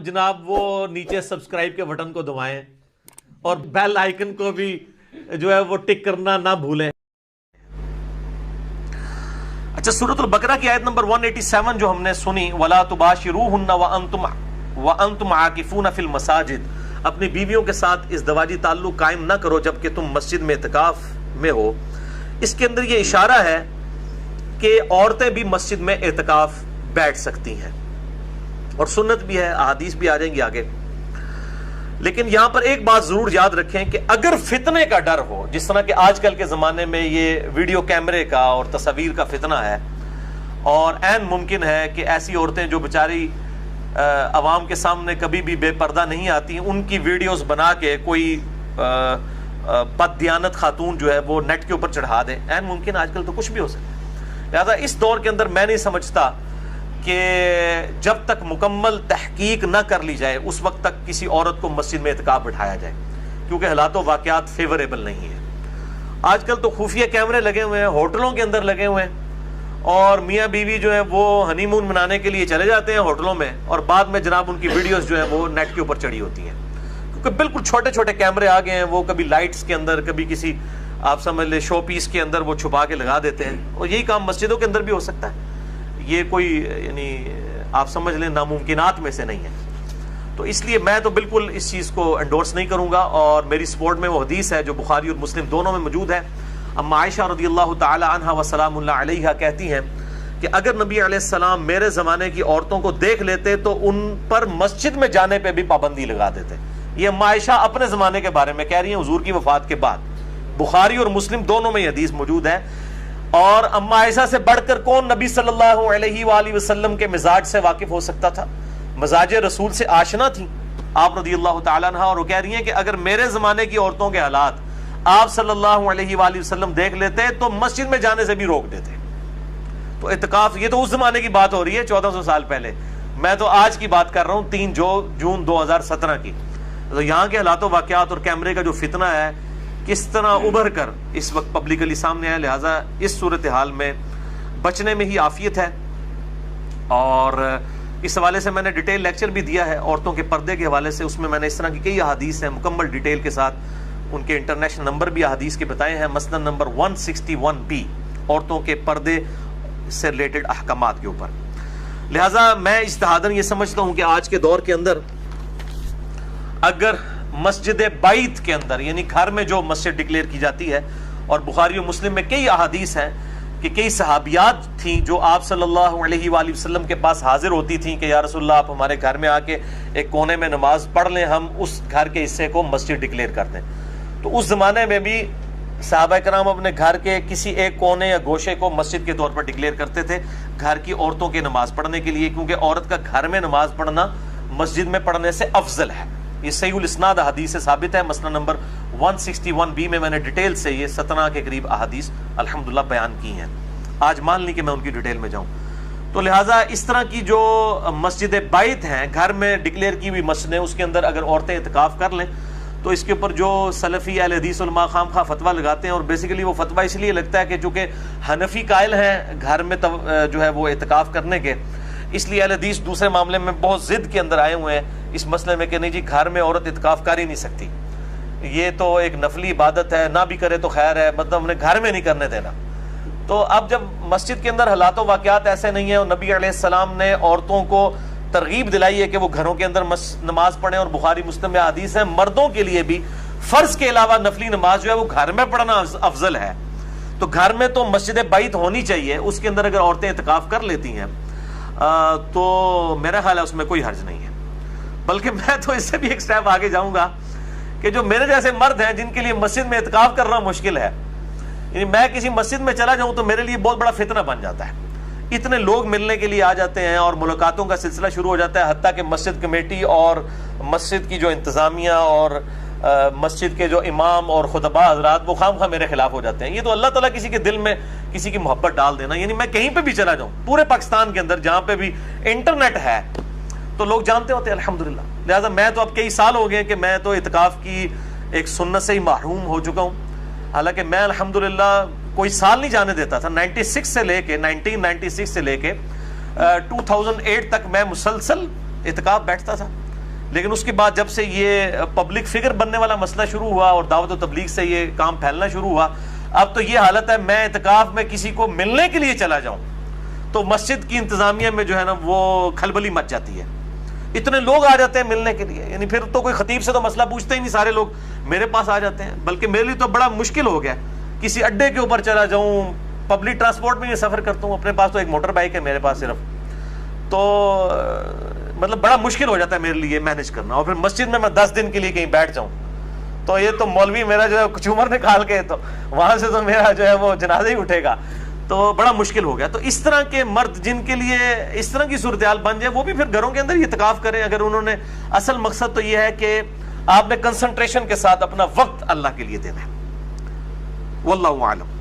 جناب وہ نیچے سبسکرائب کے بٹن کو دبائیں اور بیل آئیکن کو بھی جو ہے وہ ٹک کرنا نہ بھولیں. اچھا، سورۃ البقرہ کی آیت نمبر 187 جو ہم نے سنی، وَلَا تُبَاشِرُوهُنَّ وَأَنْتُمْ عَاكِفُونَ فِي الْمَسَاجِدِ، اپنی بیویوں کے ساتھ ازدواجی تعلق قائم نہ کرو جبکہ تم مسجد میں اعتکاف میں ہو. اس کے اندر یہ اشارہ ہے کہ عورتیں بھی مسجد میں اعتکاف بیٹھ سکتی ہیں، اور سنت بھی ہے، احادیث بھی آ جائیں گی آگے. لیکن یہاں پر ایک بات ضرور یاد رکھیں کہ اگر فتنے کا ڈر ہو، جس طرح کہ آج کل کے زمانے میں یہ ویڈیو کیمرے کا اور تصاویر کا فتنہ ہے، اور عین ممکن ہے کہ ایسی عورتیں جو بیچاری عوام کے سامنے کبھی بھی بے پردہ نہیں آتی، ان کی ویڈیوز بنا کے کوئی بد دیانت خاتون جو ہے وہ نیٹ کے اوپر چڑھا دے، عین ممکن، آج کل تو کچھ بھی ہو سکتا ہے. لہذا اس دور کے اندر میں نہیں سمجھتا کہ جب تک مکمل تحقیق نہ کر لی جائے اس وقت تک کسی عورت کو مسجد میں اعتکاف بٹھایا جائے، کیونکہ حالات و واقعات فیوریبل نہیں ہیں. آج کل تو خفیہ کیمرے لگے ہوئے ہیں، ہوٹلوں کے اندر لگے ہوئے ہیں، اور میاں بیوی جو ہے وہ ہنی مون منانے کے لیے چلے جاتے ہیں ہوٹلوں میں، اور بعد میں جناب ان کی ویڈیوز جو ہیں وہ نیٹ کے اوپر چڑھی ہوتی ہیں، کیونکہ بالکل چھوٹے چھوٹے کیمرے آ گئے ہیں. وہ کبھی لائٹس کے اندر، کبھی کسی آپ سمجھ لیں شو پیس کے اندر وہ چھپا کے لگا دیتے ہیں، اور یہی کام مسجدوں کے اندر بھی ہو سکتا ہے. یہ کوئی یعنی آپ سمجھ لیں ناممکنات میں سے نہیں ہے. تو اس لیے میں تو بالکل اس چیز کو انڈورس نہیں کروں گا، اور میری سپورٹ میں وہ حدیث ہے جو بخاری اور مسلم دونوں میں موجود ہے. اما عائشہ رضی اللہ تعالی عنہا وسلام اللہ علیہا کہتی ہیں کہ اگر نبی علیہ السلام میرے زمانے کی عورتوں کو دیکھ لیتے تو ان پر مسجد میں جانے پہ بھی پابندی لگا دیتے. یہ اما عائشہ اپنے زمانے کے بارے میں کہہ رہی ہیں حضور کی وفات کے بعد. بخاری اور مسلم دونوں میں یہ حدیث موجود ہے. اور اما عائشہ سے بڑھ کر کون نبی صلی اللہ علیہ وآلہ وسلم کے مزاج سے واقف ہو سکتا تھا؟ مزاج رسول سے آشنا تھی آپ رضی اللہ تعالیٰ عنہ، اور وہ کہہ رہی ہیں کہ اگر میرے زمانے کی عورتوں کے حالات آپ صلی اللہ علیہ وآلہ وسلم دیکھ لیتے تو مسجد میں جانے سے بھی روک دیتے. تو اعتکاف، یہ تو اس زمانے کی بات ہو رہی ہے 1400 سال پہلے، میں تو آج کی بات کر رہا ہوں 3 جون 2017 کی. تو یہاں کے حالات و واقعات اور کیمرے کا جو فتنہ ہے کس طرح ابھر کر اس وقت پبلکلی سامنے آیا، لہٰذا اس صورتحال میں بچنے میں ہی عافیت ہے. اور اس حوالے سے میں نے ڈیٹیل لیکچر بھی دیا ہے عورتوں کے پردے کے حوالے سے، اس میں نے اس طرح کی کئی احادیث ہیں مکمل ڈیٹیل کے ساتھ، ان کے انٹرنیشنل نمبر بھی احادیث کے بتائے ہیں، مثلا نمبر 161B عورتوں کے پردے سے ریلیٹڈ احکامات کے اوپر. لہٰذا میں اجتہاداً یہ سمجھتا ہوں کہ آج کے دور کے اندر اگر مسجد بیت کے اندر، یعنی گھر میں جو مسجد ڈکلیئر کی جاتی ہے، اور بخاری و مسلم میں کئی احادیث ہیں کہ کئی صحابیات تھیں جو آپ صلی اللہ علیہ وآلہ وسلم کے پاس حاضر ہوتی تھیں کہ یا رسول اللہ آپ ہمارے گھر میں آ کے ایک کونے میں نماز پڑھ لیں، ہم اس گھر کے حصے کو مسجد ڈکلیئر کر دیں. تو اس زمانے میں بھی صحابہ کرام اپنے گھر کے کسی ایک کونے یا گوشے کو مسجد کے طور پر ڈکلیئر کرتے تھے گھر کی عورتوں کی نماز پڑھنے کے لیے، کیونکہ عورت کا گھر میں نماز پڑھنا مسجد میں پڑھنے سے افضل ہے. یہ صحیح الاسناد حدیث سے ثابت ہے. مسئلہ نمبر 161B میں نے ڈیٹیل سے یہ 17 کے قریب احادیث الحمدللہ بیان کی ہیں. آج مان لی کہ میں ان کی ڈیٹیل میں جاؤں. تو لہٰذا اس طرح کی جو مسجد بیت ہیں، گھر میں ڈکلیئر کی ہوئی مسجدیں، اس کے اندر اگر عورتیں اعتکاف کر لیں تو اس کے اوپر جو سلفی اہل حدیث علماء خام خواہ فتویٰ لگاتے ہیں، اور بیسیکلی وہ فتویٰ اس لیے لگتا ہے کہ چونکہ حنفی قائل ہیں گھر میں جو ہے وہ اعتکاف کرنے کے، اس لیے اہل حدیث دوسرے معاملے میں بہت ضد کے اندر آئے ہوئے ہیں اس مسئلے میں کہ نہیں جی گھر میں عورت اعتکاف کر ہی نہیں سکتی، یہ تو ایک نفلی عبادت ہے، نہ بھی کرے تو خیر ہے، مطلب انہیں گھر میں نہیں کرنے دینا. تو اب جب مسجد کے اندر حالات و واقعات ایسے نہیں ہیں، اور نبی علیہ السلام نے عورتوں کو ترغیب دلائی ہے کہ وہ گھروں کے اندر نماز پڑھیں، اور بخاری مسلم میں حدیث ہے مردوں کے لیے بھی فرض کے علاوہ نفلی نماز جو ہے وہ گھر میں پڑھنا افضل ہے. تو گھر میں تو مسجد بیت ہونی چاہیے، اس کے اندر اگر عورتیں اعتکاف کر لیتی ہیں تو میرا خیال ہے اس میں کوئی حرج نہیں ہے. بلکہ میں تو اس سے بھی ایک سٹیپ آگے جاؤں گا کہ جو میرے جیسے مرد ہیں جن کے لیے مسجد میں اعتکاف کرنا مشکل ہے، یعنی میں کسی مسجد میں چلا جاؤں تو میرے لیے بہت بڑا فتنہ بن جاتا ہے. اتنے لوگ ملنے کے لیے آ جاتے ہیں اور ملاقاتوں کا سلسلہ شروع ہو جاتا ہے، حتیٰ کہ مسجد کمیٹی اور مسجد کی جو انتظامیہ اور مسجد کے جو امام اور خطباء حضرات وہ خام خواہ میرے خلاف ہو جاتے ہیں. یہ تو اللہ تعالیٰ کسی کے دل میں کسی کی محبت ڈال دینا. یعنی میں کہیں پہ بھی چلا جاؤں پورے پاکستان کے اندر جہاں پہ بھی انٹرنیٹ ہے تو لوگ جانتے ہوتے ہیں الحمدللہ. لہٰذا میں تو اب کئی سال ہو گئے کہ میں تو اعتکاف کی ایک سنت سے ہی محروم ہو چکا ہوں. حالانکہ میں الحمدللہ کوئی سال نہیں جانے دیتا تھا. 1996 سے لے کے 2008 تک میں مسلسل اعتکاف بیٹھتا تھا. لیکن اس کے بعد جب سے یہ پبلک فگر بننے والا مسئلہ شروع ہوا اور دعوت و تبلیغ سے یہ کام پھیلنا شروع ہوا، اب تو یہ حالت ہے میں اعتکاف میں کسی کو ملنے کے لیے چلا جاؤں تو مسجد کی انتظامیہ میں جو ہے نا وہ کھلبلی مچ جاتی ہے، اتنے لوگ آ جاتے ہیں ملنے کے لیے، یعنی پھر تو کوئی خطیب سے تو مسئلہ پوچھتے ہی نہیں، سارے لوگ میرے پاس آ جاتے ہیں۔ بلکہ میرے لیے تو بڑا مشکل ہو گیا، کسی اڈے کے اوپر چلا جاؤں، پبلک ٹرانسپورٹ میں یہ سفر کرتا ہوں، اپنے پاس تو ایک موٹر بائک ہے میرے پاس صرف، تو مطلب بڑا مشکل ہو جاتا ہے میرے لیے مینج کرنا، اور پھر مسجد میں 10 دن کے لیے کہیں بیٹھ جاؤں تو یہ تو مولوی میرا جو ہے کچومر نکال کے تو وہاں سے تو میرا جو ہے وہ جنازہ ہی اٹھے گا، تو بڑا مشکل ہو گیا۔ تو اس طرح کے مرد جن کے لیے اس طرح کی صورتحال بن جائے وہ بھی پھر گھروں کے اندر ہی اعتکاف کریں، اگر انہوں نے اصل مقصد تو یہ ہے کہ آپ نے کنسنٹریشن کے ساتھ اپنا وقت اللہ کے لیے دینا ہے۔ واللہ اعلم۔